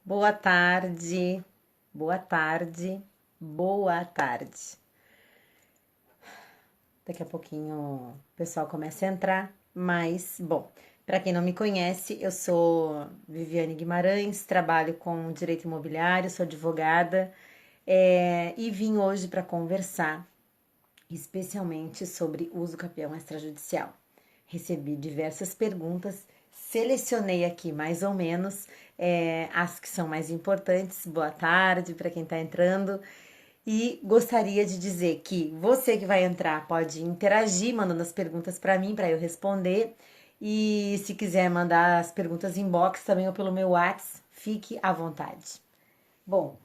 Boa tarde, boa tarde, boa tarde. Daqui a pouquinho o pessoal começa a entrar, mas, bom, para quem não me conhece, eu sou Viviane Guimarães, trabalho com direito imobiliário, sou advogada, e vim hoje para conversar especialmente sobre uso capião extrajudicial. Recebi diversas perguntas, selecionei aqui mais ou menos as que são mais importantes. Boa tarde para quem está entrando. E gostaria de dizer que você que vai entrar pode interagir mandando as perguntas para mim, para eu responder. E se quiser mandar as perguntas inbox também ou pelo meu WhatsApp, fique à vontade. Bom,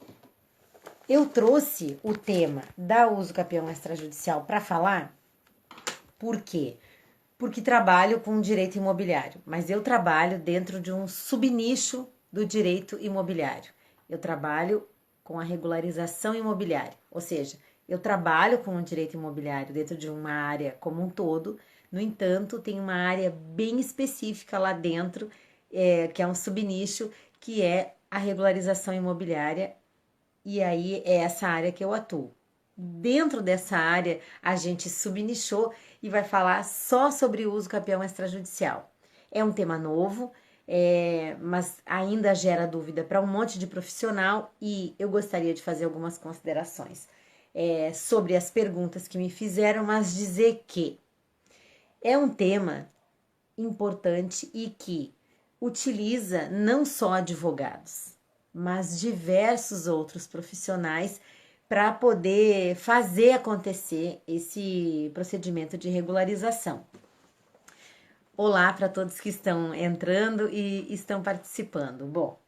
eu trouxe o tema da uso capião extrajudicial para falar. Por quê? Porque trabalho com direito imobiliário, mas eu trabalho dentro de um subnicho do direito imobiliário. Eu trabalho com a regularização imobiliária, ou seja, eu trabalho com o direito imobiliário dentro de uma área como um todo. No entanto, tem uma área bem específica lá dentro, que é um subnicho, que é a regularização imobiliária, e aí é essa área que eu atuo. Dentro dessa área, a gente subnichou e vai falar só sobre o uso capião extrajudicial. É um tema novo, mas ainda gera dúvida para um monte de profissional e eu gostaria de fazer algumas considerações sobre as perguntas que me fizeram, mas dizer que é um tema importante e que utiliza não só advogados, mas diversos outros profissionais para poder fazer acontecer esse procedimento de regularização. Olá para todos que estão entrando e estão participando. Bom,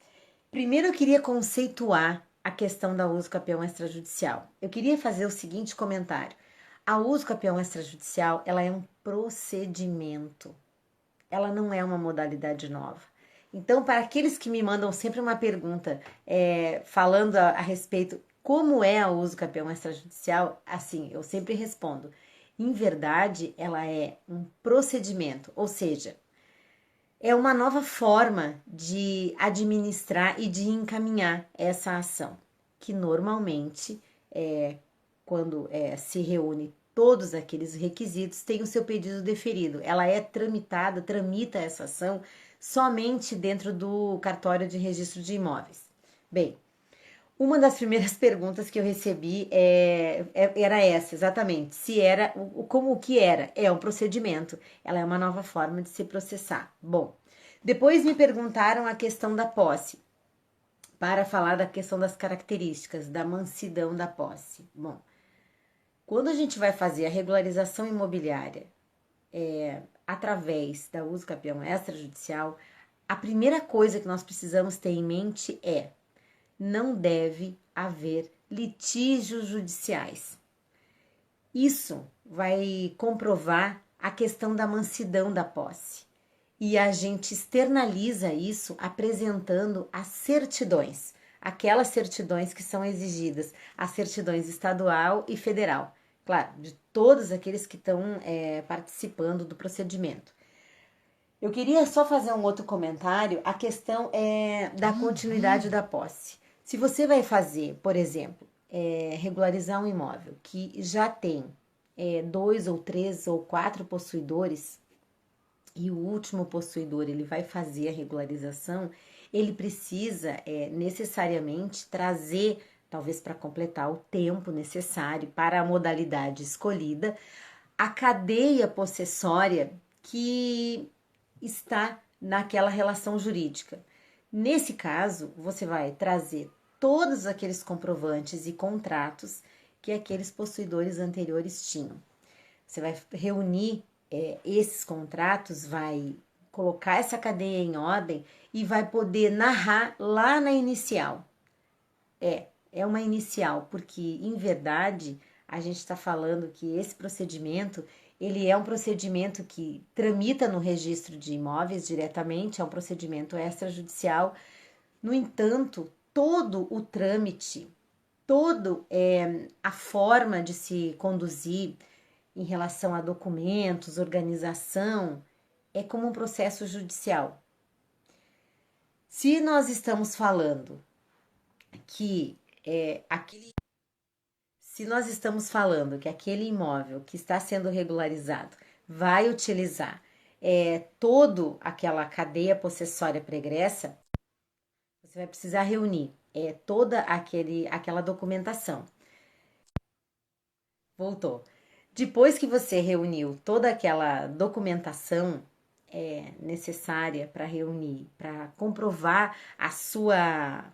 primeiro eu queria conceituar a questão da uso capião extrajudicial. Eu queria fazer o seguinte comentário. A uso capião extrajudicial, ela é um procedimento. Ela não é uma modalidade nova. Então, para aqueles que me mandam sempre uma pergunta falando a respeito como é o uso capião extrajudicial, assim, eu sempre respondo. Em verdade, ela é um procedimento, ou seja, é uma nova forma de administrar e de encaminhar essa ação, que normalmente, quando se reúne todos aqueles requisitos, tem o seu pedido deferido. Ela é tramita essa ação somente dentro do cartório de registro de imóveis. Bem, uma das primeiras perguntas que eu recebi era essa, exatamente. Se era, como o que era? É um procedimento. Ela é uma nova forma de se processar. Bom, depois me perguntaram a questão da posse, para falar da questão das características, da mansidão da posse. Bom, quando a gente vai fazer a regularização imobiliária através da uso capião extrajudicial, a primeira coisa que nós precisamos ter em mente é: não deve haver litígios judiciais. Isso vai comprovar a questão da mansidão da posse. E a gente externaliza isso apresentando as certidões, aquelas certidões que são exigidas, as certidões estadual e federal, claro, de todos aqueles que estão participando do procedimento. Eu queria só fazer um outro comentário, a questão da continuidade da posse. Se você vai fazer, por exemplo, regularizar um imóvel que já tem 2 ou 3 ou 4 possuidores, e o último possuidor ele vai fazer a regularização, ele precisa necessariamente trazer, talvez para completar o tempo necessário para a modalidade escolhida, a cadeia possessória que está naquela relação jurídica. Nesse caso, você vai trazer todos aqueles comprovantes e contratos que aqueles possuidores anteriores tinham. Você vai reunir esses contratos, vai colocar essa cadeia em ordem e vai poder narrar lá na inicial. É uma inicial, porque em verdade a gente está falando que esse procedimento ele é um procedimento que tramita no registro de imóveis diretamente, é um procedimento extrajudicial. No entanto, todo o trâmite, todo a forma de se conduzir em relação a documentos, organização, é como um processo judicial. Se nós estamos falando que se nós estamos falando que aquele imóvel que está sendo regularizado vai utilizar toda aquela cadeia possessória pregressa, você vai precisar reunir toda aquela documentação. Voltou. Depois que você reuniu toda aquela documentação necessária para reunir, para comprovar a sua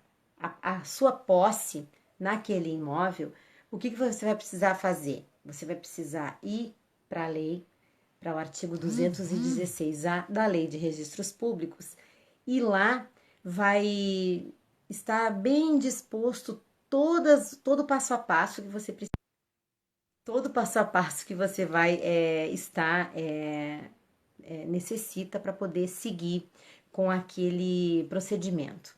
posse naquele imóvel, o que você vai precisar fazer? Você vai precisar ir para a lei, para o artigo 216A da Lei de Registros Públicos, e lá vai estar bem disposto todo o passo a passo que você precisa, todo passo a passo que você vai necessita para poder seguir com aquele procedimento.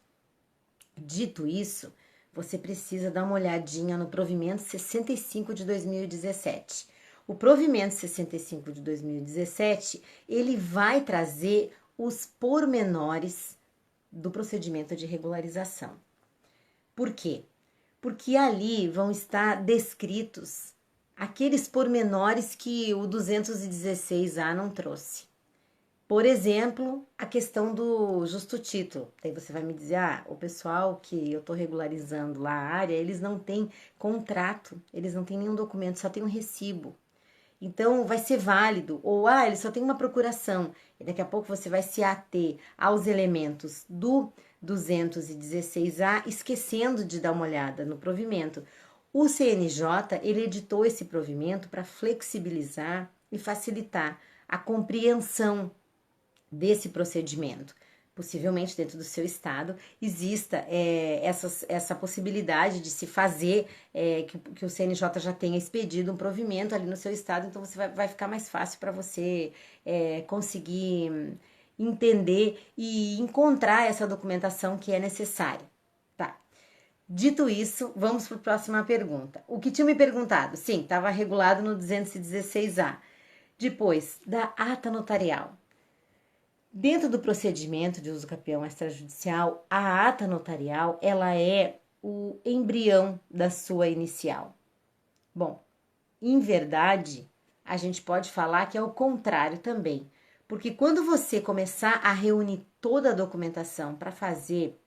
Dito isso, você precisa dar uma olhadinha no provimento 65 de 2017. O provimento 65 de 2017, ele vai trazer os pormenores do procedimento de regularização. Por quê? Porque ali vão estar descritos aqueles pormenores que o 216A não trouxe. Por exemplo, a questão do justo título. Daí você vai me dizer, o pessoal que eu estou regularizando lá a área, eles não têm contrato, eles não têm nenhum documento, só tem um recibo. Então, vai ser válido. Ou, ele só tem uma procuração. E daqui a pouco você vai se ater aos elementos do 216A, esquecendo de dar uma olhada no provimento. O CNJ, ele editou esse provimento para flexibilizar e facilitar a compreensão desse procedimento. Possivelmente dentro do seu estado exista essa possibilidade de se fazer, que o CNJ já tenha expedido um provimento ali no seu estado, então você vai ficar mais fácil para você conseguir entender e encontrar essa documentação que é necessária. Tá. Dito isso, vamos para a próxima pergunta. O que tinha me perguntado? Sim, estava regulado no 216A. Depois, da ata notarial. Dentro do procedimento de uso capião extrajudicial, a ata notarial, ela é o embrião da sua inicial. Bom, em verdade, a gente pode falar que é o contrário também, porque quando você começar a reunir toda a documentação para fazer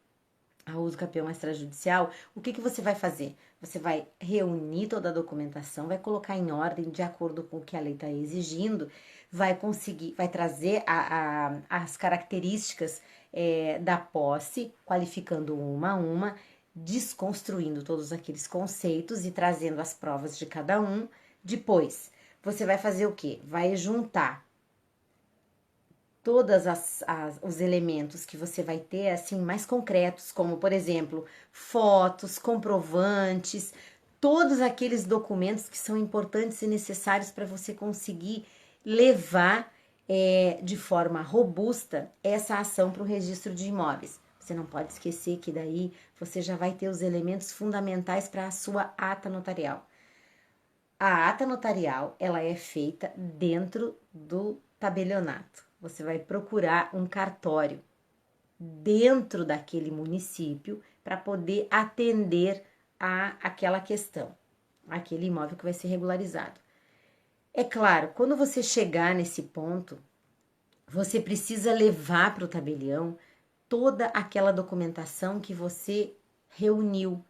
a uso capião extrajudicial, o que você vai fazer? Você vai reunir toda a documentação, vai colocar em ordem de acordo com o que a lei está exigindo, vai trazer as características da posse, qualificando uma a uma, desconstruindo todos aqueles conceitos e trazendo as provas de cada um. Depois, você vai fazer o quê? Vai juntar todos os elementos que você vai ter, assim, mais concretos, como, por exemplo, fotos, comprovantes, todos aqueles documentos que são importantes e necessários para você conseguir levar de forma robusta essa ação para o registro de imóveis. Você não pode esquecer que daí você já vai ter os elementos fundamentais para a sua ata notarial. A ata notarial, ela é feita dentro do tabelionato. Você vai procurar um cartório dentro daquele município para poder atender aquela questão, aquele imóvel que vai ser regularizado. É claro, quando você chegar nesse ponto, você precisa levar para o tabelião toda aquela documentação que você reuniu,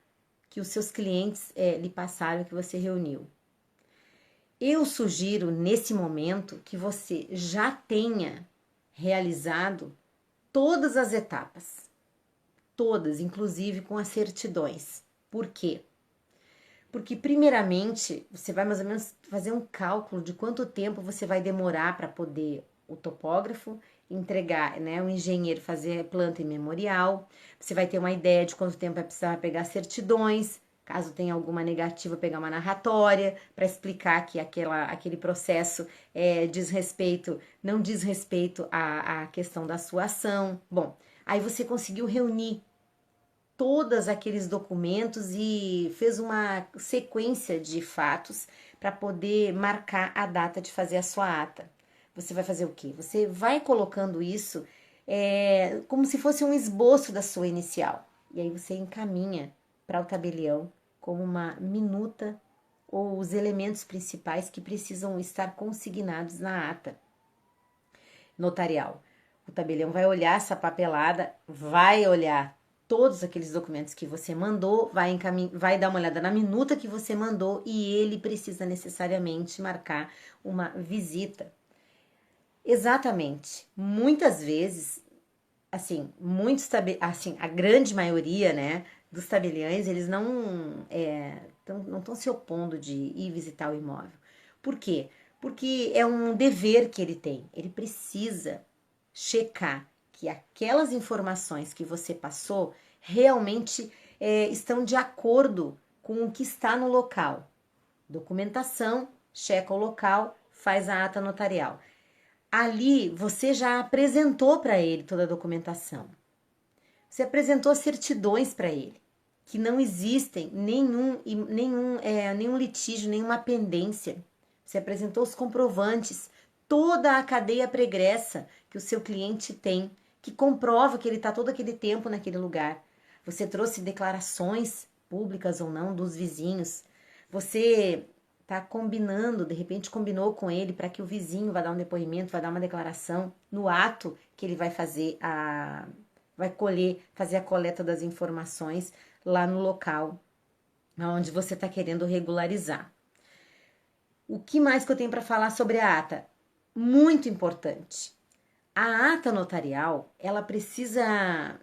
que os seus clientes lhe passaram, que você reuniu. Eu sugiro nesse momento que você já tenha realizado todas as etapas, todas, inclusive com as certidões. Por quê? Porque primeiramente você vai mais ou menos fazer um cálculo de quanto tempo você vai demorar para poder o topógrafo entregar, né, o engenheiro fazer planta e memorial. Você vai ter uma ideia de quanto tempo vai precisar pegar certidões. Caso tenha alguma negativa, pegar uma narratória para explicar que aquele processo não diz respeito à questão da sua ação. Bom, aí você conseguiu reunir todos aqueles documentos e fez uma sequência de fatos para poder marcar a data de fazer a sua ata. Você vai fazer o quê? Você vai colocando isso como se fosse um esboço da sua inicial. E aí você encaminha para o tabelião como uma minuta ou os elementos principais que precisam estar consignados na ata notarial. O tabelião vai olhar essa papelada, vai olhar todos aqueles documentos que você mandou, vai dar uma olhada na minuta que você mandou e ele precisa necessariamente marcar uma visita. Exatamente. Muitas vezes, assim, a grande maioria, né, dos tabeliães, eles não estão se opondo de ir visitar o imóvel. Por quê? Porque é um dever que ele tem. Ele precisa checar que aquelas informações que você passou realmente estão de acordo com o que está no local. Documentação, checa o local, faz a ata notarial. Ali você já apresentou para ele toda a documentação. Você apresentou certidões para ele, que não existem nenhum litígio, nenhuma pendência. Você apresentou os comprovantes, toda a cadeia pregressa que o seu cliente tem, que comprova que ele está todo aquele tempo naquele lugar. Você trouxe declarações públicas ou não dos vizinhos. Você está combinando, de repente combinou com ele para que o vizinho vá dar um depoimento, vai dar uma declaração no ato que ele vai fazer fazer a coleta das informações lá no local onde você está querendo regularizar. O que mais que eu tenho para falar sobre a ata? Muito importante. A ata notarial, ela precisa,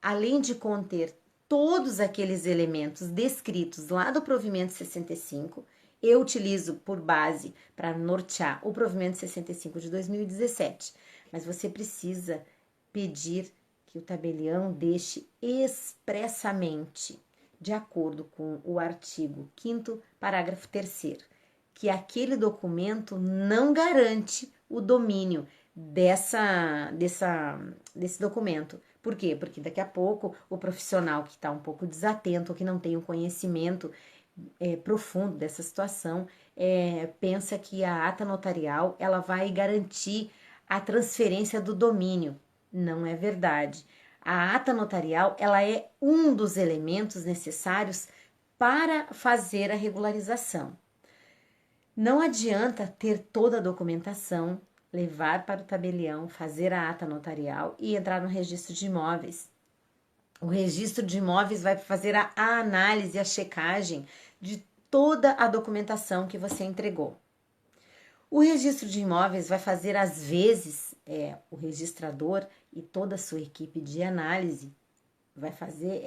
além de conter todos aqueles elementos descritos lá do provimento 65, eu utilizo por base para nortear o provimento 65 de 2017, mas você precisa pedir que o tabelião deixe expressamente, de acordo com o artigo 5º, parágrafo 3º, que aquele documento não garante o domínio desse documento. Por quê? Porque daqui a pouco o profissional que está um pouco desatento, ou que não tem um conhecimento profundo dessa situação, pensa que a ata notarial ela vai garantir a transferência do domínio. Não é verdade. A ata notarial ela é um dos elementos necessários para fazer a regularização. Não adianta ter toda a documentação, levar para o tabelião, fazer a ata notarial e entrar no registro de imóveis. O registro de imóveis vai fazer a análise, a checagem de toda a documentação que você entregou. O registro de imóveis vai fazer, às vezes, o registrador e toda a sua equipe de análise vai fazer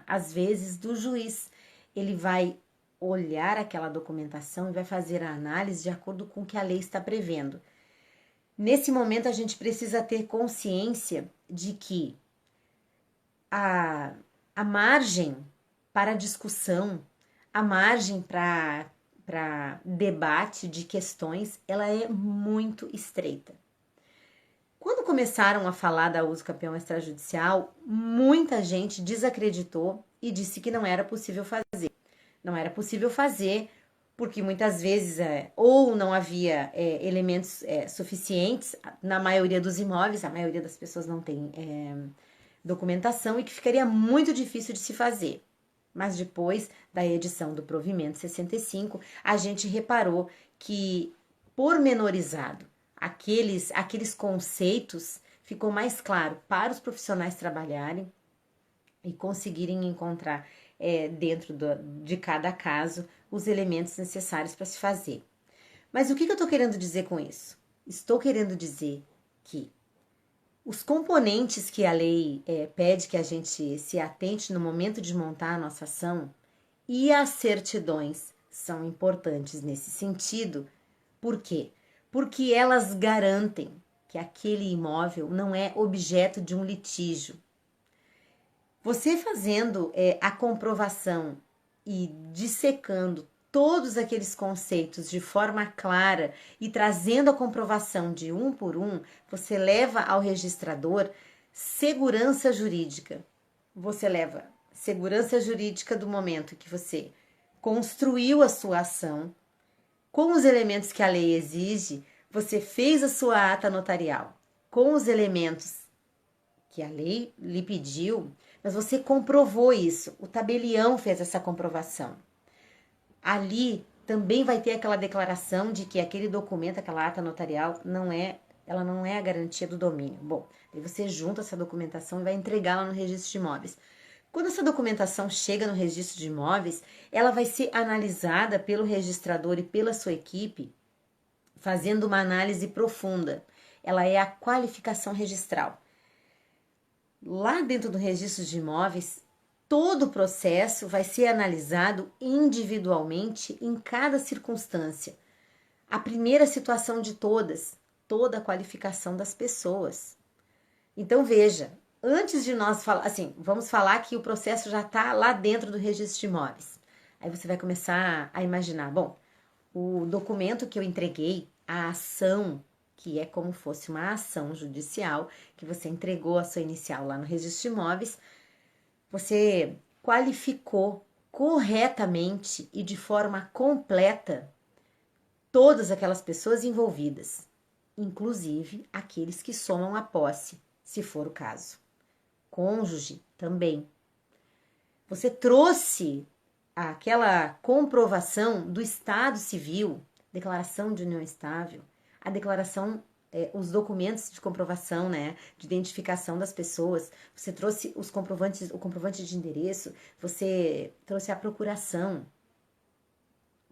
às vezes, do juiz. Ele vai olhar aquela documentação e vai fazer a análise de acordo com o que a lei está prevendo. Nesse momento, a gente precisa ter consciência de que a margem para discussão, a margem para debate de questões, ela é muito estreita. Quando começaram a falar da uso campeão extrajudicial, muita gente desacreditou e disse que não era possível fazer. Não era possível fazer porque muitas vezes ou não havia elementos suficientes, na maioria dos imóveis, a maioria das pessoas não tem documentação e que ficaria muito difícil de se fazer. Mas depois da edição do provimento 65, a gente reparou que, pormenorizado, aqueles conceitos, ficou mais claro para os profissionais trabalharem e conseguirem encontrar dentro de cada caso os elementos necessários para se fazer. Mas o que eu estou querendo dizer com isso? Estou querendo dizer que os componentes que a lei pede que a gente se atente no momento de montar a nossa ação e as certidões são importantes nesse sentido. Por quê? Porque elas garantem que aquele imóvel não é objeto de um litígio. Você fazendo a comprovação e dissecando todos aqueles conceitos de forma clara e trazendo a comprovação de um por um, você leva ao registrador segurança jurídica. Você leva segurança jurídica do momento que você construiu a sua ação, com os elementos que a lei exige, você fez a sua ata notarial, com os elementos que a lei lhe pediu, mas você comprovou isso. O tabelião fez essa comprovação. Ali também vai ter aquela declaração de que aquele documento, aquela ata notarial, ela não é a garantia do domínio. Bom, aí você junta essa documentação e vai entregá-la no registro de imóveis. Quando essa documentação chega no registro de imóveis, ela vai ser analisada pelo registrador e pela sua equipe, fazendo uma análise profunda. Ela é a qualificação registral. Lá dentro do registro de imóveis, todo o processo vai ser analisado individualmente em cada circunstância. A primeira situação de todas, toda a qualificação das pessoas. Então veja, antes de nós falar, assim, vamos falar que o processo já está lá dentro do registro de imóveis. Aí você vai começar a imaginar, bom, o documento que eu entreguei, a ação, que é como fosse uma ação judicial, que você entregou a sua inicial lá no registro de imóveis, você qualificou corretamente e de forma completa todas aquelas pessoas envolvidas, inclusive aqueles que somam a posse, se for o caso. Cônjuge também. Você trouxe aquela comprovação do estado civil, declaração de união estável, a declaração, os documentos de comprovação, né, de identificação das pessoas, você trouxe os comprovantes, o comprovante de endereço, você trouxe a procuração.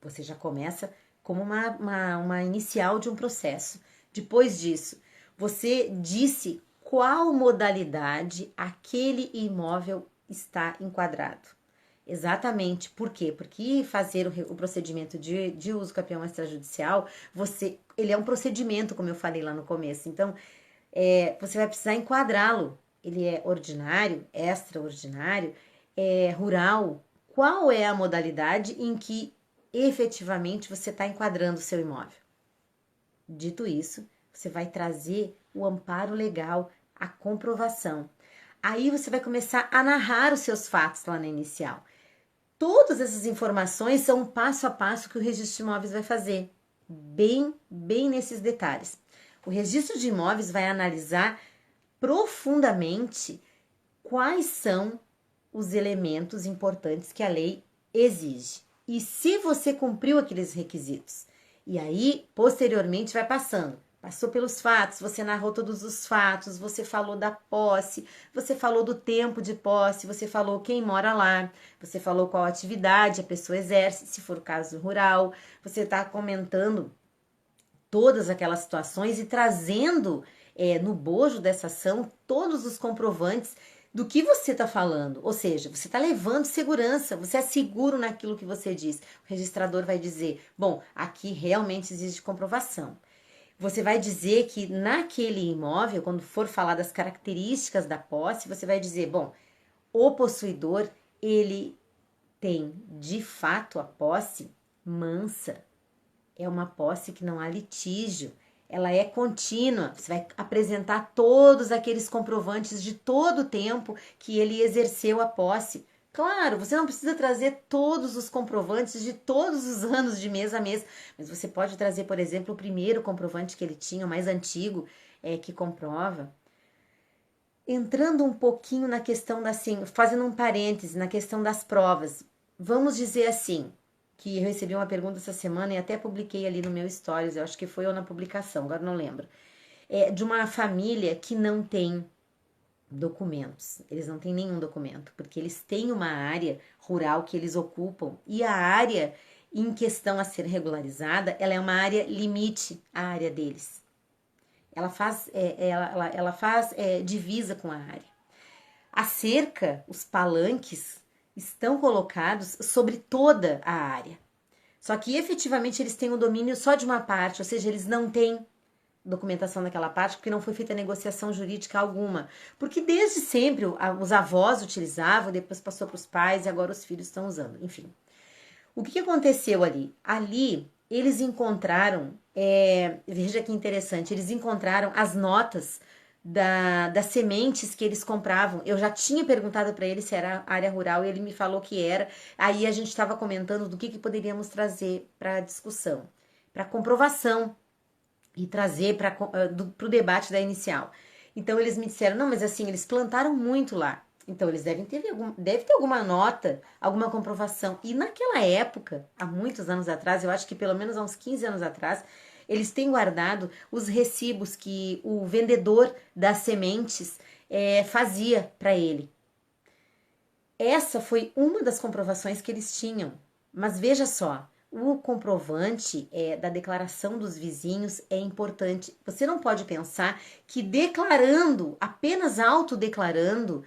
Você já começa como uma inicial de um processo. Depois disso, você disse qual modalidade aquele imóvel está enquadrado. Exatamente. Por quê? Porque fazer o procedimento de uso campeão extrajudicial, ele é um procedimento, como eu falei lá no começo. Então, você vai precisar enquadrá-lo. Ele é ordinário, extraordinário, rural. Qual é a modalidade em que efetivamente você está enquadrando o seu imóvel? Dito isso, você vai trazer o amparo legal, a comprovação. Aí você vai começar a narrar os seus fatos lá na inicial. Todas essas informações são um passo a passo que o registro de imóveis vai fazer, bem nesses detalhes. O registro de imóveis vai analisar profundamente quais são os elementos importantes que a lei exige e se você cumpriu aqueles requisitos. E aí, posteriormente, vai passando. Passou pelos fatos, você narrou todos os fatos, você falou da posse, você falou do tempo de posse, você falou quem mora lá, você falou qual atividade a pessoa exerce, se for o caso rural, você está comentando todas aquelas situações e trazendo no bojo dessa ação todos os comprovantes do que você está falando, ou seja, você está levando segurança, você é seguro naquilo que você diz. O registrador vai dizer, bom, aqui realmente existe comprovação. Você vai dizer que naquele imóvel, quando for falar das características da posse, você vai dizer, bom, o possuidor, ele tem de fato a posse mansa. É uma posse que não há litígio, ela é contínua. Você vai apresentar todos aqueles comprovantes de todo o tempo que ele exerceu a posse. Claro, você não precisa trazer todos os comprovantes de todos os anos de mês a mês, mas você pode trazer, por exemplo, o primeiro comprovante que ele tinha, o mais antigo, que comprova. Entrando um pouquinho na questão assim, fazendo um parêntese na questão das provas, vamos dizer assim, que eu recebi uma pergunta essa semana e até publiquei ali no meu stories, eu acho que foi ou na publicação, agora não lembro, de uma família que não tem documentos, eles não têm nenhum documento, porque eles têm uma área rural que eles ocupam e a área em questão a ser regularizada, ela é uma área limite à área deles. Ela faz divisa com a área. A cerca, os palanques, estão colocados sobre toda a área. Só que efetivamente eles têm o domínio só de uma parte, ou seja, eles não têm documentação daquela parte porque não foi feita negociação jurídica alguma. Porque desde sempre os avós utilizavam, depois passou para os pais e agora os filhos estão usando. Enfim, o que aconteceu ali? Ali eles encontraram, veja que interessante, eles encontraram as notas das sementes que eles compravam. Eu já tinha perguntado para ele se era área rural e ele me falou que era. Aí a gente estava comentando do que poderíamos trazer para discussão, para comprovação e trazer para o debate da inicial. Então eles me disseram, não, mas assim, eles plantaram muito lá. Então eles deve ter alguma nota, alguma comprovação. E naquela época, há muitos anos atrás, eu acho que pelo menos há uns 15 anos atrás, eles têm guardado os recibos que o vendedor das sementes fazia para ele. Essa foi uma das comprovações que eles tinham. Mas veja só, o comprovante da declaração dos vizinhos é importante. Você não pode pensar que declarando, apenas autodeclarando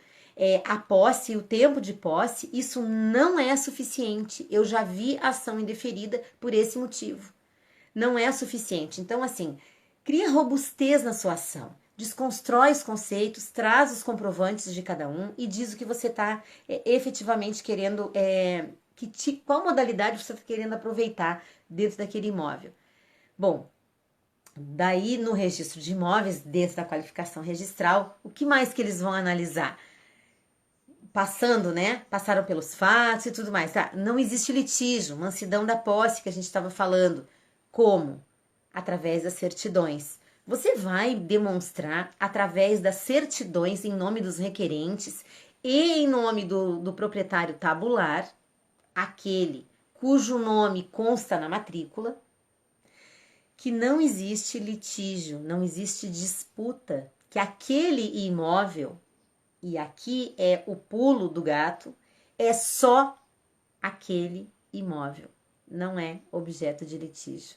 a posse, o tempo de posse, isso não é suficiente. Eu já vi ação indeferida por esse motivo. Não é suficiente. Então, assim, cria robustez na sua ação. Desconstrói os conceitos, traz os comprovantes de cada um e diz o que você está efetivamente querendo, qual modalidade você está querendo aproveitar dentro daquele imóvel. Bom, daí no registro de imóveis, dentro da qualificação registral, o que mais que eles vão analisar? Passando, né? Passaram pelos fatos e tudo mais. Tá? Não existe litígio, mansidão da posse que a gente estava falando. Como? Através das certidões. Você vai demonstrar através das certidões em nome dos requerentes e em nome do proprietário tabular, aquele cujo nome consta na matrícula, que não existe litígio, não existe disputa, que aquele imóvel, e aqui é o pulo do gato, é só aquele imóvel, não é objeto de litígio.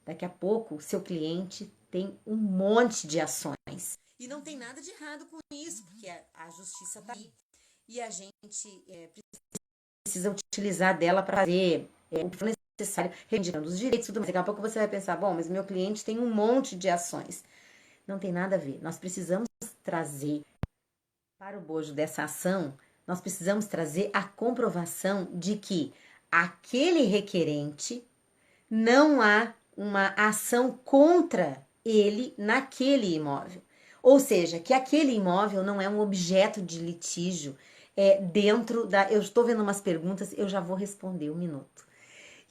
Daqui a pouco, o seu cliente tem um monte de ações. E não tem nada de errado com isso, porque a justiça está aí. E a gente precisa utilizar dela para fazer o que for necessário, reivindicando os direitos e tudo mais. Daqui a pouco você vai pensar, bom, mas meu cliente tem um monte de ações. Não tem nada a ver. Nós precisamos trazer para o bojo dessa ação, nós precisamos trazer a comprovação de que aquele requerente não há uma ação contra ele naquele imóvel. Ou seja, que aquele imóvel não é um objeto de litígio dentro da... Eu estou vendo umas perguntas, eu já vou responder um minuto.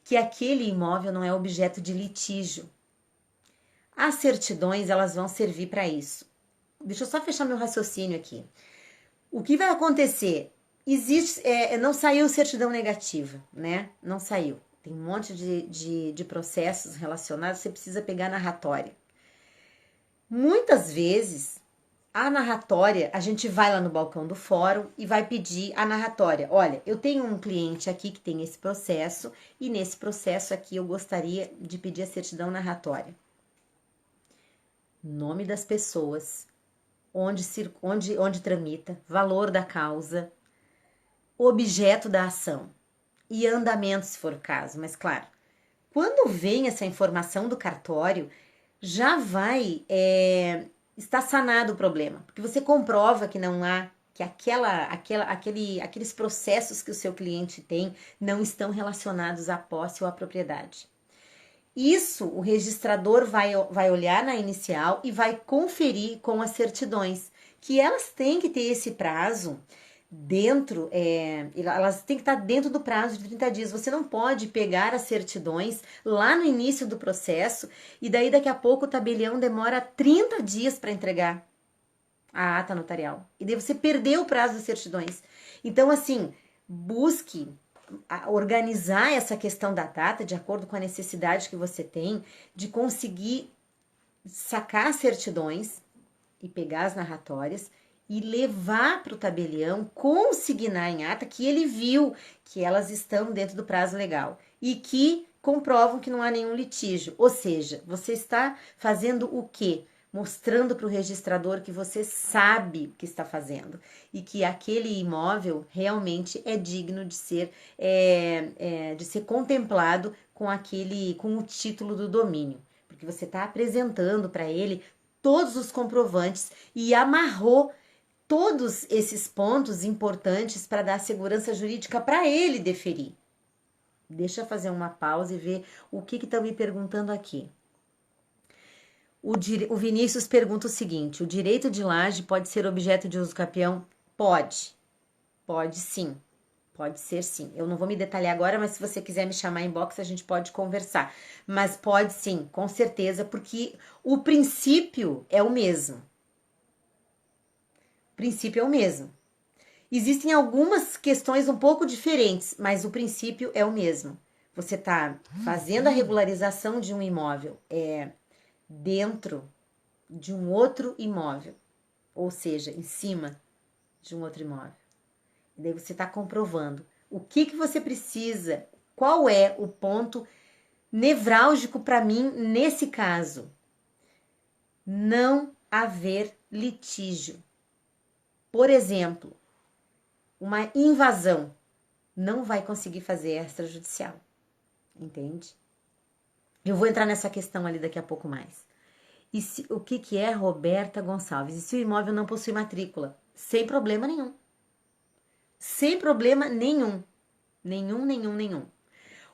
Que aquele imóvel não é objeto de litígio. As certidões, elas vão servir para isso. Deixa eu só fechar meu raciocínio aqui. O que vai acontecer? Não saiu certidão negativa, né? Não saiu. Tem um monte de processos relacionados, você precisa pegar a narratória. Muitas vezes, a narratória, a gente vai lá no balcão do fórum e vai pedir a narratória. Olha, eu tenho um cliente aqui que tem esse processo e nesse processo aqui eu gostaria de pedir a certidão narratória. Nome das pessoas, onde tramita, valor da causa, objeto da ação e andamento, se for o caso. Mas, claro, quando vem essa informação do cartório, já vai estar sanado o problema, porque você comprova que não há, que aqueles processos que o seu cliente tem não estão relacionados à posse ou à propriedade. Isso o registrador vai olhar na inicial e vai conferir com as certidões, que elas têm que ter esse prazo dentro, elas têm que estar dentro do prazo de 30 dias. Você não pode pegar as certidões lá no início do processo e daí daqui a pouco o tabelião demora 30 dias para entregar a ata notarial. E daí você perdeu o prazo das certidões. Então, assim, busque organizar essa questão da data de acordo com a necessidade que você tem de conseguir sacar certidões e pegar as narratórias e levar para o tabelião, consignar em ata que ele viu que elas estão dentro do prazo legal e que comprovam que não há nenhum litígio. Ou seja, você está fazendo o quê? Mostrando para o registrador que você sabe o que está fazendo e que aquele imóvel realmente é digno de ser contemplado com o título do domínio, porque você está apresentando para ele todos os comprovantes e amarrou todos esses pontos importantes para dar segurança jurídica para ele deferir. Deixa eu fazer uma pausa e ver o que estão me perguntando aqui. O Vinícius pergunta o seguinte: o direito de laje pode ser objeto de uso capião? Pode. Pode sim. Pode ser sim. Eu não vou me detalhar agora, mas se você quiser me chamar em box, a gente pode conversar. Mas pode sim, com certeza, porque o princípio é o mesmo. princípio é o mesmo. Existem algumas questões um pouco diferentes, mas o princípio é o mesmo. Você está fazendo a regularização de um imóvel dentro de um outro imóvel, ou seja, em cima de um outro imóvel. E daí você está comprovando o que você precisa, qual é o ponto nevrálgico para mim nesse caso. Não haver litígio. Por exemplo, uma invasão não vai conseguir fazer extrajudicial, entende? Eu vou entrar nessa questão ali daqui a pouco mais. E o que é Roberta Gonçalves? E se o imóvel não possui matrícula? Sem problema nenhum. Sem problema nenhum. Nenhum.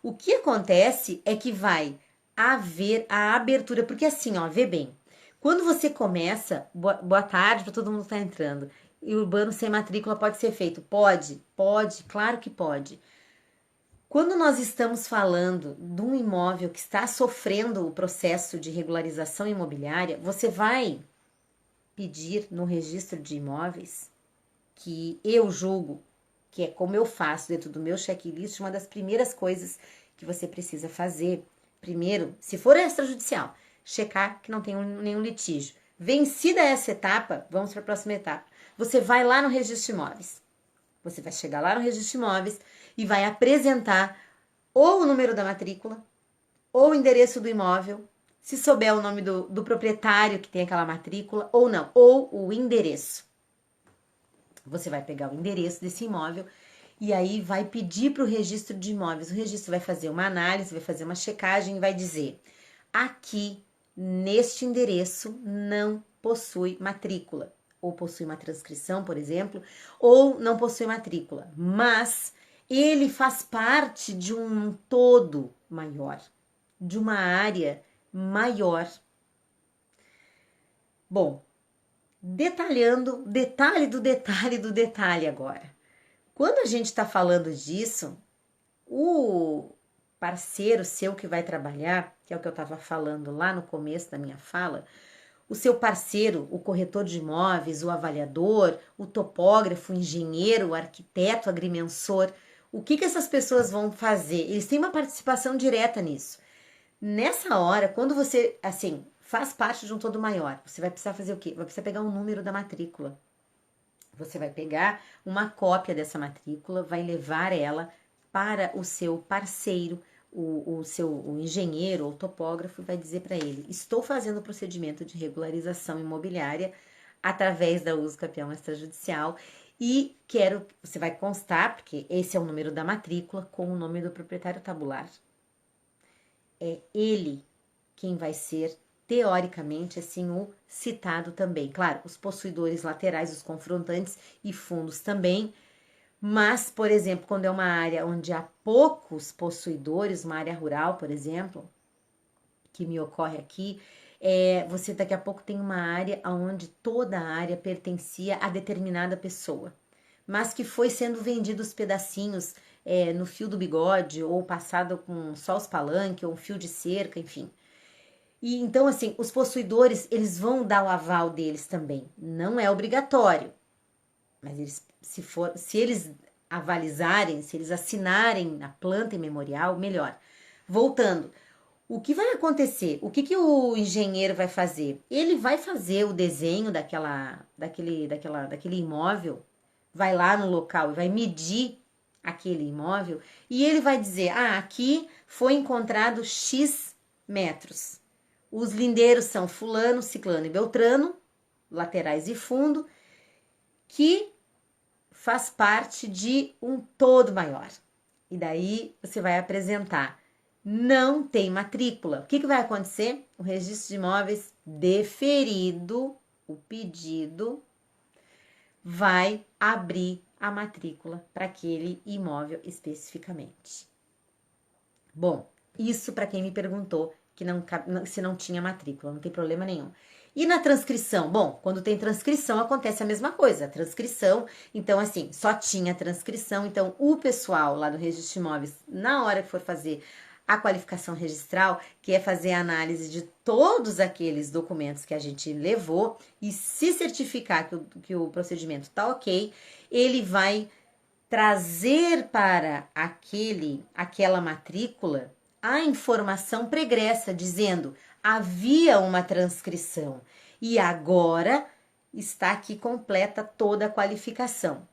O que acontece é que vai haver a abertura, porque assim, ó, vê bem. Quando você começa, boa tarde para todo mundo que tá entrando, e urbano sem matrícula pode ser feito? Pode, claro que pode. Quando nós estamos falando de um imóvel que está sofrendo o processo de regularização imobiliária, você vai pedir no registro de imóveis, que eu julgo que é como eu faço dentro do meu checklist, uma das primeiras coisas que você precisa fazer. Primeiro, se for extrajudicial, checar que não tem nenhum litígio. Vencida essa etapa, vamos para a próxima etapa. Você vai lá no registro de imóveis. Você vai chegar lá no registro de imóveis e vai apresentar ou o número da matrícula, ou o endereço do imóvel, se souber o nome do proprietário que tem aquela matrícula, ou não, ou o endereço. Você vai pegar o endereço desse imóvel e aí vai pedir para o registro de imóveis. O registro vai fazer uma análise, vai fazer uma checagem e vai dizer: aqui, neste endereço, não possui matrícula. Ou possui uma transcrição, por exemplo, ou não possui matrícula. Mas ele faz parte de um todo maior, de uma área maior. Bom, detalhando, detalhe do detalhe agora. Quando a gente está falando disso, o parceiro seu que vai trabalhar, que é o que eu estava falando lá no começo da minha fala, o seu parceiro, o corretor de imóveis, o avaliador, o topógrafo, o engenheiro, o arquiteto, o agrimensor, o que essas pessoas vão fazer? Eles têm uma participação direta nisso. Nessa hora, quando você, assim, faz parte de um todo maior, você vai precisar fazer o quê? Vai precisar pegar o número da matrícula. Você vai pegar uma cópia dessa matrícula, vai levar ela para o seu parceiro, o engenheiro ou topógrafo, e vai dizer para ele: estou fazendo o procedimento de regularização imobiliária através da uso capião extrajudicial e quero, você vai constar, porque esse é o número da matrícula com o nome do proprietário tabular. É ele quem vai ser, teoricamente, assim, o citado também. Claro, os possuidores laterais, os confrontantes e fundos também. Mas, por exemplo, quando é uma área onde há poucos possuidores, uma área rural, por exemplo, que me ocorre aqui, você daqui a pouco tem uma área onde toda a área pertencia a determinada pessoa, mas que foi sendo vendido os pedacinhos no fio do bigode, ou passado com só os palanques, ou um fio de cerca, enfim. E então, assim, os possuidores, eles vão dar o aval deles também. Não é obrigatório, mas eles, se eles avalizarem, se eles assinarem a planta imemorial, melhor. Voltando, o que vai acontecer? O que o engenheiro vai fazer? Ele vai fazer o desenho daquele imóvel, vai lá no local e vai medir aquele imóvel e ele vai dizer: aqui foi encontrado X metros. Os lindeiros são fulano, ciclano e beltrano, laterais e fundo, que faz parte de um todo maior. E daí você vai apresentar: não tem matrícula. O que vai acontecer? O registro de imóveis, deferido o pedido, vai abrir a matrícula para aquele imóvel especificamente. Bom, isso para quem me perguntou que se não tinha matrícula, não tem problema nenhum. E na transcrição? Bom, quando tem transcrição acontece a mesma coisa. A transcrição, então assim, só tinha transcrição. Então o pessoal lá do registro de imóveis, na hora que for fazer a qualificação registral, que é fazer a análise de todos aqueles documentos que a gente levou e se certificar que o procedimento está ok, ele vai trazer para aquela matrícula a informação pregressa, dizendo: havia uma transcrição e agora está aqui completa toda a qualificação.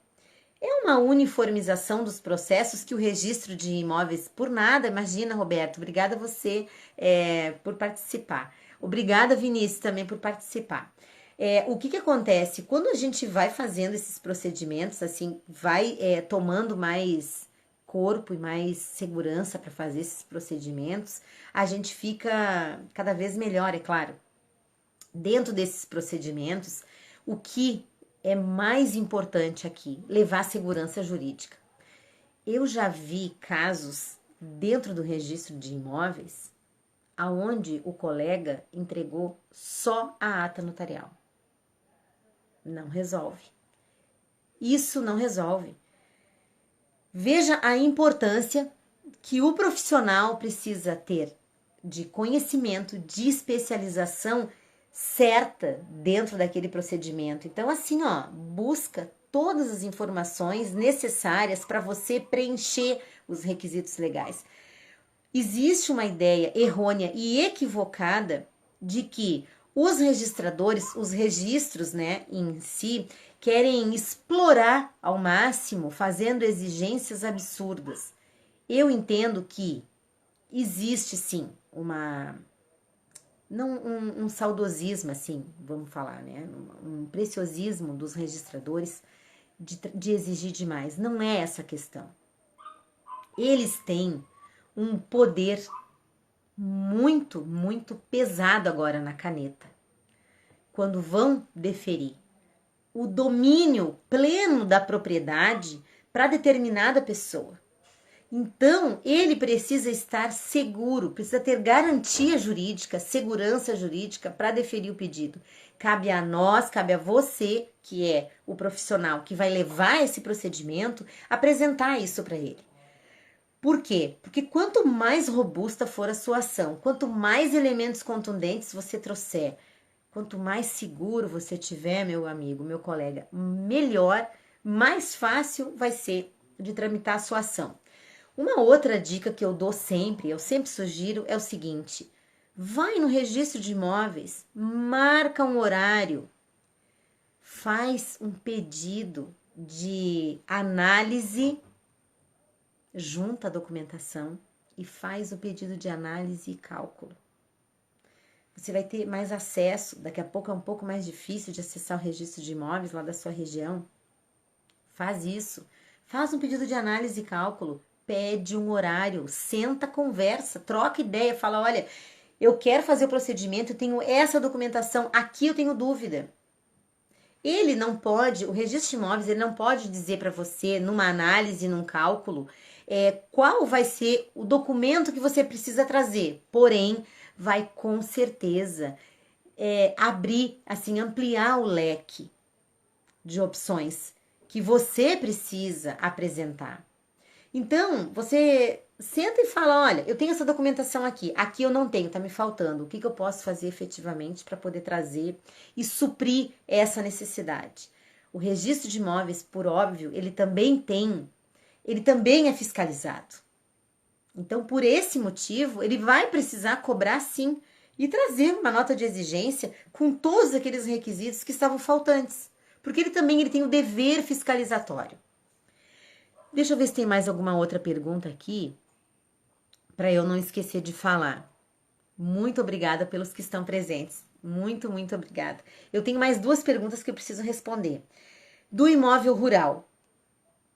É uma uniformização dos processos que o registro de imóveis, por nada, imagina, Roberto, obrigada a você por participar. Obrigada, Vinícius, também por participar. O que acontece? Quando a gente vai fazendo esses procedimentos, assim, vai tomando mais corpo e mais segurança para fazer esses procedimentos, a gente fica cada vez melhor, é claro. Dentro desses procedimentos, o que é mais importante aqui? Levar segurança jurídica. Eu já vi casos dentro do registro de imóveis aonde o colega entregou só a ata notarial. Não resolve. Isso não resolve. Veja a importância que o profissional precisa ter de conhecimento, de especialização certa dentro daquele procedimento. Então, assim, busca todas as informações necessárias para você preencher os requisitos legais. Existe uma ideia errônea e equivocada de que os registradores, os registros, em si, querem explorar ao máximo, fazendo exigências absurdas. Eu entendo que existe sim um saudosismo, assim, vamos falar, um preciosismo dos registradores de exigir demais. Não é essa a questão. Eles têm um poder muito, muito pesado agora na caneta, quando vão deferir o domínio pleno da propriedade para determinada pessoa. Então, ele precisa estar seguro, precisa ter garantia jurídica, segurança jurídica para deferir o pedido. Cabe a nós, cabe a você, que é o profissional que vai levar esse procedimento, apresentar isso para ele. Por quê? Porque quanto mais robusta for a sua ação, quanto mais elementos contundentes você trouxer, quanto mais seguro você tiver, meu amigo, meu colega, melhor, mais fácil vai ser de tramitar a sua ação. Uma outra dica que eu dou sempre, eu sempre sugiro, é o seguinte: vai no registro de imóveis, marca um horário, faz um pedido de análise, junta a documentação e faz o pedido de análise e cálculo. Você vai ter mais acesso, daqui a pouco é um pouco mais difícil de acessar o registro de imóveis lá da sua região. Faz isso, faz um pedido de análise e cálculo, pede um horário, senta, conversa, troca ideia, fala: olha, eu quero fazer o procedimento, eu tenho essa documentação, aqui eu tenho dúvida. Ele não pode, o registro de imóveis, ele não pode dizer para você, numa análise, num cálculo, qual vai ser o documento que você precisa trazer. Porém, vai com certeza abrir, assim, ampliar o leque de opções que você precisa apresentar. Então, você senta e fala: olha, eu tenho essa documentação aqui eu não tenho, tá me faltando. O que eu posso fazer efetivamente para poder trazer e suprir essa necessidade? O registro de imóveis, por óbvio, ele também é fiscalizado. Então, por esse motivo, ele vai precisar cobrar sim e trazer uma nota de exigência com todos aqueles requisitos que estavam faltantes, porque ele tem o dever fiscalizatório. Deixa eu ver se tem mais alguma outra pergunta aqui, para eu não esquecer de falar. Muito obrigada pelos que estão presentes. Muito, muito obrigada. Eu tenho mais 2 perguntas que eu preciso responder. Do imóvel rural.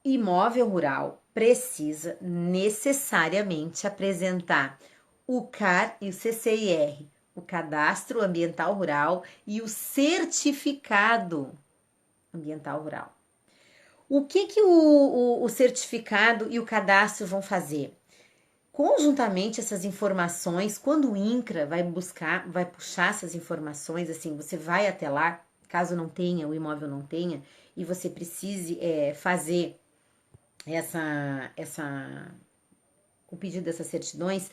Imóvel rural precisa necessariamente apresentar o CAR e o CCIR, o Cadastro Ambiental Rural e o Certificado Ambiental Rural. O que o certificado e o cadastro vão fazer? Conjuntamente essas informações, quando o INCRA vai puxar essas informações, assim, você vai até lá, caso não tenha, o imóvel não tenha, e você precise fazer o pedido dessas certidões,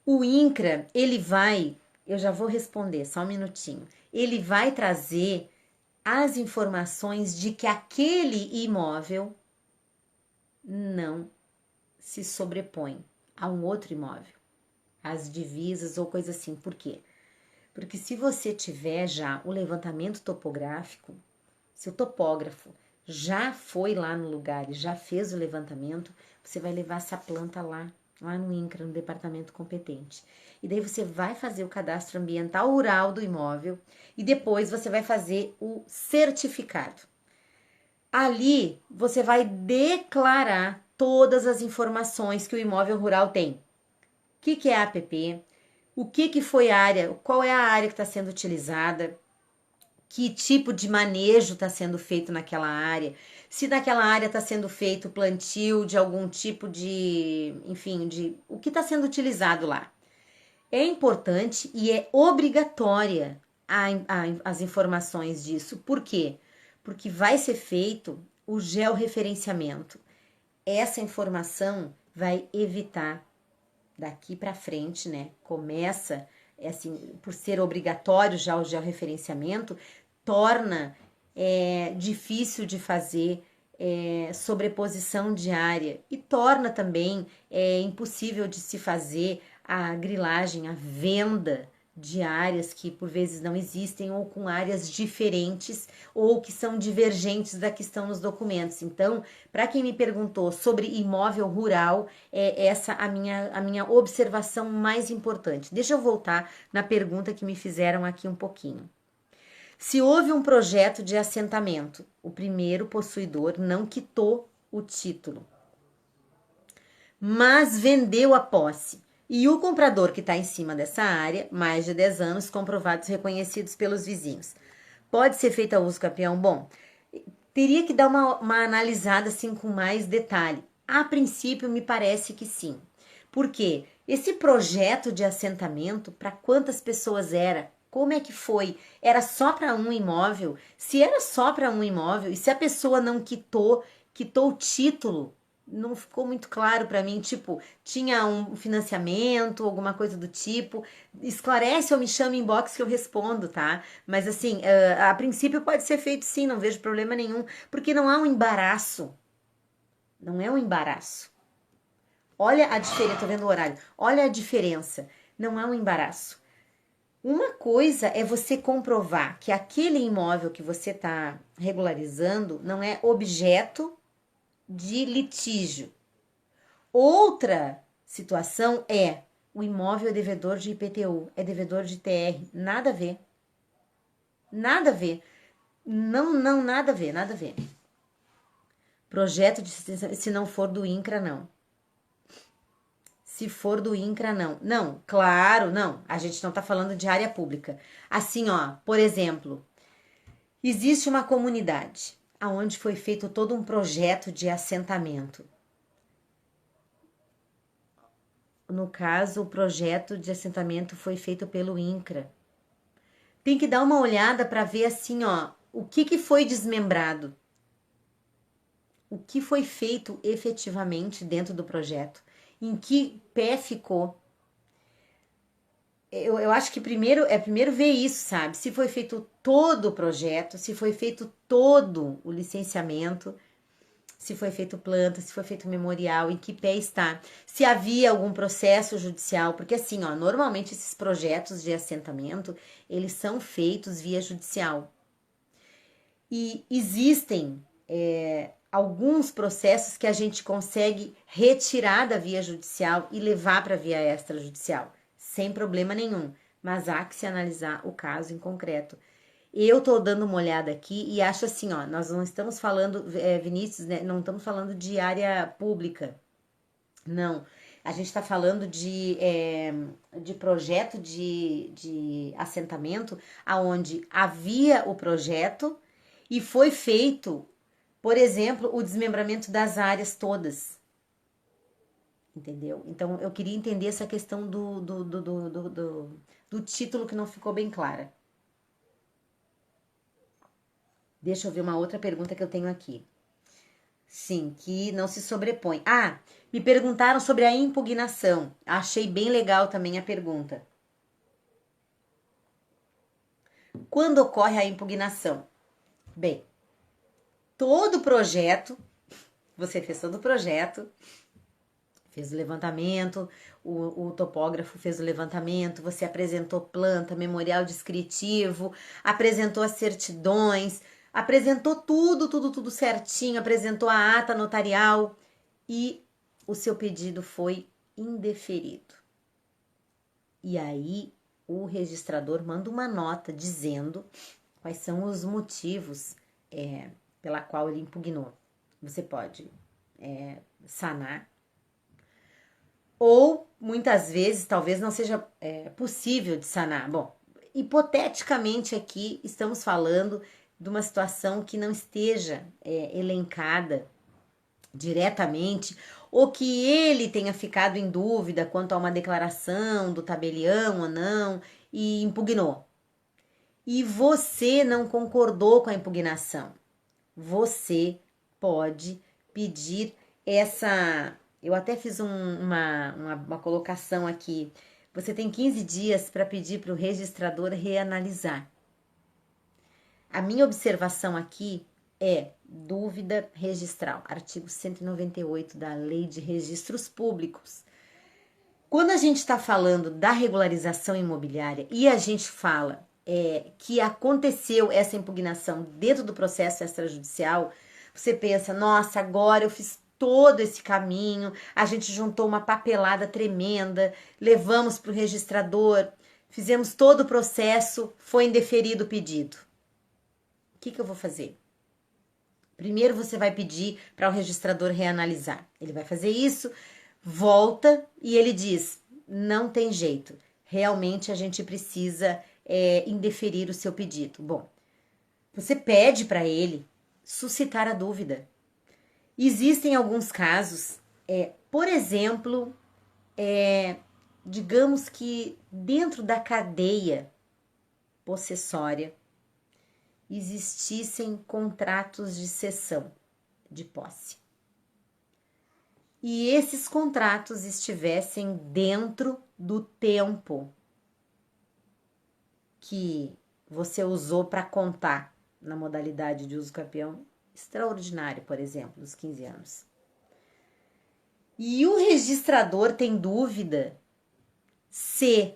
o INCRA, ele vai, eu já vou responder, só um minutinho, ele vai trazer as informações de que aquele imóvel não se sobrepõe a um outro imóvel, as divisas ou coisa assim. Por quê? Porque se você tiver já o levantamento topográfico, se o topógrafo já foi lá no lugar e já fez o levantamento, você vai levar essa planta lá no INCRA, no departamento competente. E daí você vai fazer o cadastro ambiental rural do imóvel e depois você vai fazer o certificado. Ali você vai declarar todas as informações que o imóvel rural tem. O que é APP? O que foi a área? Qual é a área que está sendo utilizada? Que tipo de manejo está sendo feito naquela área? Se naquela área está sendo feito plantio de algum tipo de, enfim, de o que está sendo utilizado lá. É importante e é obrigatória as informações disso. Por quê? Porque vai ser feito o georreferenciamento. Essa informação vai evitar daqui para frente, né? Começa, assim, por ser obrigatório já o georreferenciamento, torna difícil de fazer sobreposição de área e torna também impossível de se fazer a grilagem, a venda de áreas que por vezes não existem ou com áreas diferentes ou que são divergentes da que estão nos documentos. Então, para quem me perguntou sobre imóvel rural, é essa a minha observação mais importante. Deixa eu voltar na pergunta que me fizeram aqui um pouquinho. Se houve um projeto de assentamento, o primeiro possuidor não quitou o título, mas vendeu a posse. E o comprador que está em cima dessa área, mais de 10 anos, comprovados reconhecidos pelos vizinhos. Pode ser feito a uso capião? Bom, teria que dar uma analisada assim com mais detalhe. A princípio, me parece que sim. Por quê? Esse projeto de assentamento, para quantas pessoas era? Como é que foi? Era só para um imóvel? Se era só para um imóvel e se a pessoa não quitou o título, não ficou muito claro para mim, tipo, tinha um financiamento, alguma coisa do tipo. Esclarece ou me chama em inbox que eu respondo, tá? Mas assim, a princípio pode ser feito sim, não vejo problema nenhum, porque não há um embaraço. Não é um embaraço. Olha a diferença, tô vendo o horário. Olha a diferença. Não há um embaraço. Uma coisa é você comprovar que aquele imóvel que você está regularizando não é objeto de litígio. Outra situação é o imóvel é devedor de IPTU, é devedor de TR. Nada a ver. Nada a ver. Não, nada a ver, nada a ver. Projeto de se não for do INCRA, não. Se for do INCRA, não. Não, claro, não. A gente não tá falando de área pública. Assim, ó, por exemplo, existe uma comunidade aonde foi feito todo um projeto de assentamento. No caso, o projeto de assentamento foi feito pelo INCRA. Tem que dar uma olhada para ver assim, ó, o que foi desmembrado. O que foi feito efetivamente dentro do projeto. Em que pé ficou. Eu acho que primeiro ver isso, sabe? Se foi feito todo o projeto, se foi feito todo o licenciamento, se foi feito planta, se foi feito memorial, em que pé está, se havia algum processo judicial, porque assim, ó, normalmente esses projetos de assentamento, eles são feitos via judicial. E existem alguns processos que a gente consegue retirar da via judicial e levar para a via extrajudicial, sem problema nenhum, mas há que se analisar o caso em concreto. Eu tô dando uma olhada aqui e acho assim, ó, nós não estamos falando, Vinícius, né, não estamos falando de área pública, não. A gente está falando de projeto de assentamento, aonde havia o projeto e foi feito, por exemplo, o desmembramento das áreas todas. Entendeu? Então, eu queria entender essa questão do título que não ficou bem clara. Deixa eu ver uma outra pergunta que eu tenho aqui. Sim, que não se sobrepõe. Ah, me perguntaram sobre a impugnação. Achei bem legal também a pergunta. Quando ocorre a impugnação? Bem, todo projeto, você fez todo o projeto, fez o levantamento, o topógrafo fez o levantamento, você apresentou planta, memorial descritivo, apresentou as certidões, apresentou tudo certinho, apresentou a ata notarial e o seu pedido foi indeferido. E aí o registrador manda uma nota dizendo quais são os motivos pela qual ele impugnou. Você pode sanar, ou muitas vezes talvez não seja possível de sanar. Bom, hipoteticamente aqui estamos falando de uma situação que não esteja elencada diretamente, ou que ele tenha ficado em dúvida quanto a uma declaração do tabelião ou não e impugnou. E você não concordou com a impugnação. Você pode pedir essa. Eu até fiz uma colocação aqui. Você tem 15 dias para pedir para o registrador reanalisar. A minha observação aqui é dúvida registral, artigo 198 da Lei de Registros Públicos. Quando a gente está falando da regularização imobiliária e a gente fala que aconteceu essa impugnação dentro do processo extrajudicial, você pensa, nossa, agora eu fiz todo esse caminho, a gente juntou uma papelada tremenda, levamos para o registrador, fizemos todo o processo, foi indeferido o pedido. O que eu vou fazer? Primeiro você vai pedir para o registrador reanalisar. Ele vai fazer isso, volta e ele diz, não tem jeito, realmente a gente precisa indeferir o seu pedido. Bom, você pede para ele suscitar a dúvida. Existem alguns casos, por exemplo, digamos que dentro da cadeia possessória existissem contratos de cessão de posse. E esses contratos estivessem dentro do tempo que você usou para contar na modalidade de uso campeão extraordinário, por exemplo, dos 15 anos. E o registrador tem dúvida se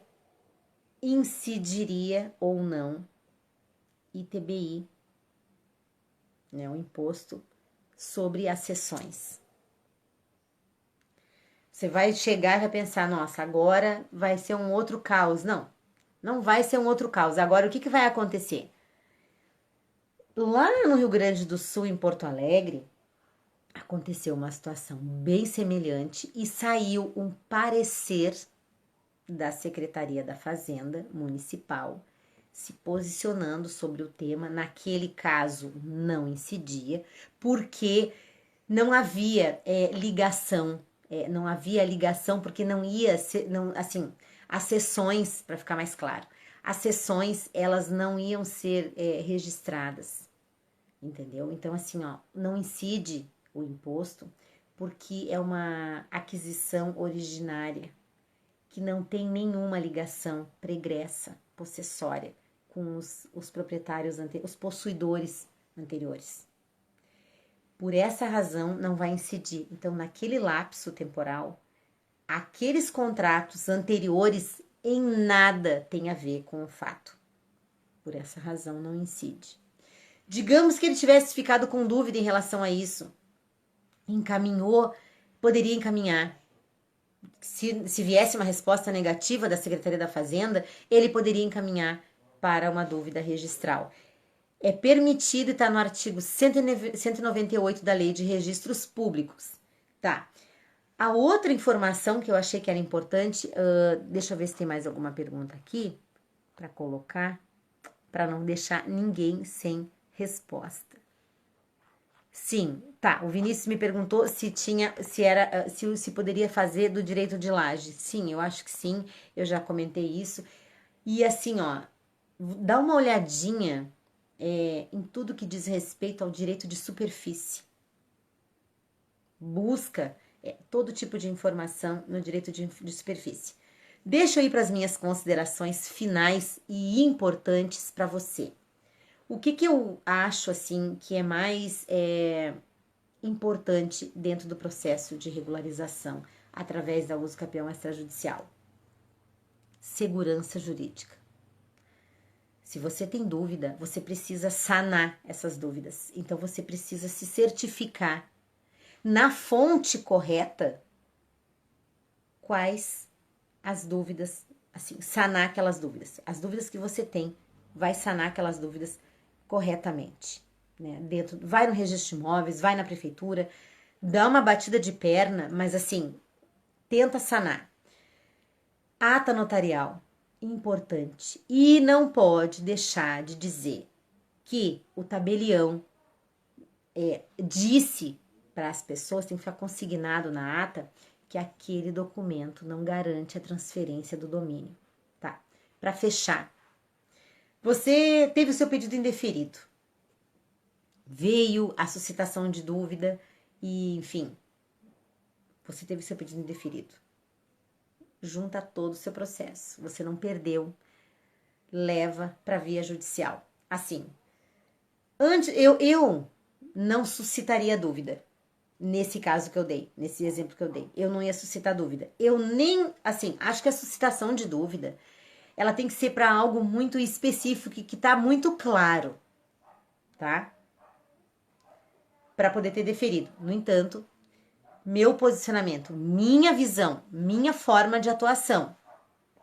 incidiria ou não ITBI, né, o imposto sobre as cessões. Você vai chegar e vai pensar, nossa, agora vai ser um outro caos. Não, não vai ser um outro caos. Agora, o que vai acontecer? Lá no Rio Grande do Sul, em Porto Alegre, aconteceu uma situação bem semelhante e saiu um parecer da Secretaria da Fazenda Municipal se posicionando sobre o tema. Naquele caso não incidia, porque não havia ligação, não havia ligação porque não ia ser, não, assim, as sessões, para ficar mais claro, as sessões elas não iam ser registradas, entendeu? Então assim, ó, não incide o imposto porque é uma aquisição originária que não tem nenhuma ligação pregressa, possessória com os proprietários, os possuidores anteriores. Por essa razão, não vai incidir. Então, naquele lapso temporal, aqueles contratos anteriores em nada têm a ver com o fato. Por essa razão, não incide. Digamos que ele tivesse ficado com dúvida em relação a isso. Encaminhou, poderia encaminhar. Se viesse uma resposta negativa da Secretaria da Fazenda, ele poderia encaminhar para uma dúvida registral. É permitido e está no artigo 198 da Lei de Registros Públicos. Tá. A outra informação que eu achei que era importante, deixa eu ver se tem mais alguma pergunta aqui para colocar, para não deixar ninguém sem resposta. Sim, tá. O Vinícius me perguntou se poderia fazer do direito de laje. Sim, eu acho que sim. Eu já comentei isso. E assim, ó, dá uma olhadinha em tudo que diz respeito ao direito de superfície. busca todo tipo de informação no direito de superfície. Deixa eu ir para as minhas considerações finais e importantes para você. O que eu acho assim que é mais importante dentro do processo de regularização através da uso capião extrajudicial? Segurança jurídica. Se você tem dúvida, você precisa sanar essas dúvidas. Então você precisa se certificar na fonte correta quais as dúvidas, assim, sanar aquelas dúvidas. As dúvidas que você tem, vai sanar aquelas dúvidas corretamente, né? Vai no registro de imóveis, vai na prefeitura, dá uma batida de perna, mas assim, tenta sanar. Ata notarial, importante. E não pode deixar de dizer que o tabelião disse para as pessoas, tem que ficar consignado na ata, que aquele documento não garante a transferência do domínio, tá? Para fechar, você teve o seu pedido indeferido, veio a suscitação de dúvida e, enfim, você teve o seu pedido indeferido. Junta todo o seu processo, você não perdeu, leva para via judicial. Assim, eu não suscitaria dúvida. Nesse caso que eu dei, nesse exemplo que eu dei, eu não ia suscitar dúvida. Eu nem, assim, acho que a suscitação de dúvida, ela tem que ser para algo muito específico, que tá muito claro, tá? Para poder ter deferido. No entanto, meu posicionamento, minha visão, minha forma de atuação.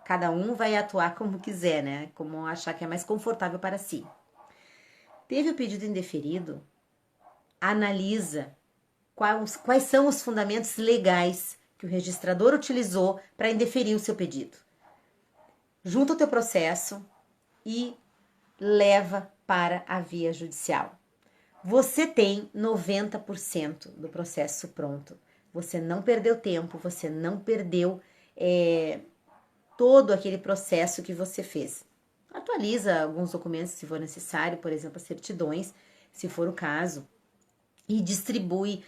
Cada um vai atuar como quiser, né? Como achar que é mais confortável para si. Teve o pedido indeferido, analisa quais são os fundamentos legais que o registrador utilizou para indeferir o seu pedido. Junta o teu processo e leva para a via judicial. Você tem 90% do processo pronto. Você não perdeu tempo, você não perdeu todo aquele processo que você fez. Atualiza alguns documentos se for necessário, por exemplo, as certidões, se for o caso, e distribui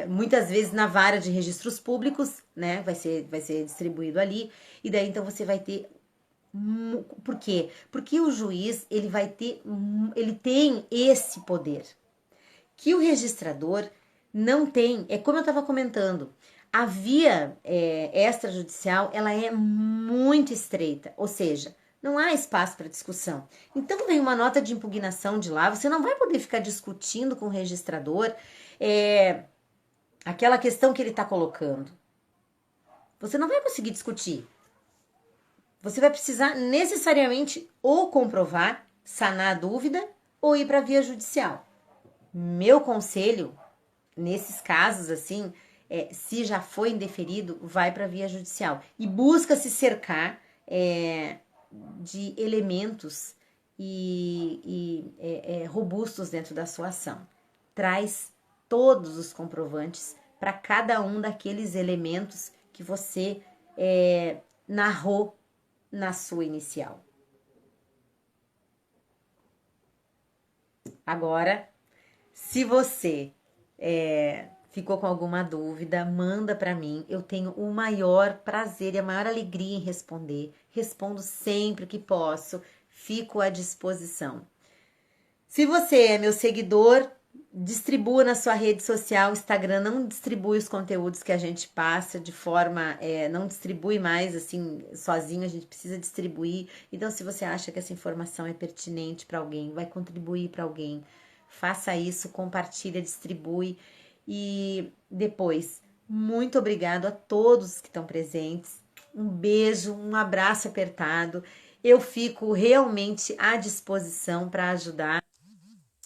muitas vezes na vara de registros públicos, né? Vai ser distribuído ali, e daí então você vai ter. Por quê? Porque o juiz ele tem esse poder que o registrador não tem. É como eu estava comentando, a via extrajudicial ela é muito estreita, ou seja, não há espaço para discussão. Então vem uma nota de impugnação de lá, você não vai poder ficar discutindo com o registrador aquela questão que ele está colocando. Você não vai conseguir discutir. Você vai precisar necessariamente ou comprovar, sanar a dúvida, ou ir para a via judicial. Meu conselho, nesses casos assim, se já foi indeferido, vai para a via judicial. E busca se cercar de elementos robustos dentro da sua ação. Traz todos os comprovantes para cada um daqueles elementos que você narrou na sua inicial. Agora, se você ficou com alguma dúvida, manda para mim. Eu tenho o maior prazer e a maior alegria em responder. Respondo sempre que posso. Fico à disposição. Se você é meu seguidor, distribua na sua rede social. O Instagram não distribui os conteúdos que a gente passa de forma... não distribui mais assim sozinho, a gente precisa distribuir. Então, se você acha que essa informação é pertinente para alguém, vai contribuir para alguém, faça isso, compartilha, distribui. E depois, muito obrigado a todos que estão presentes. Um beijo, um abraço apertado. Eu fico realmente à disposição para ajudar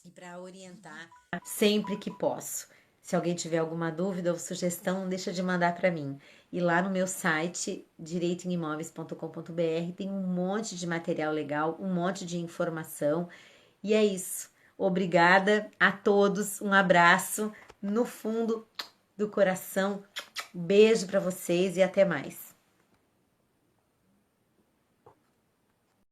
e para orientar sempre que posso. Se alguém tiver alguma dúvida ou sugestão, não deixa de mandar para mim. E lá no meu site, direitoemimoveis.com.br, tem um monte de material legal, um monte de informação. E é isso. Obrigada a todos, um abraço no fundo do coração. Beijo para vocês e até mais.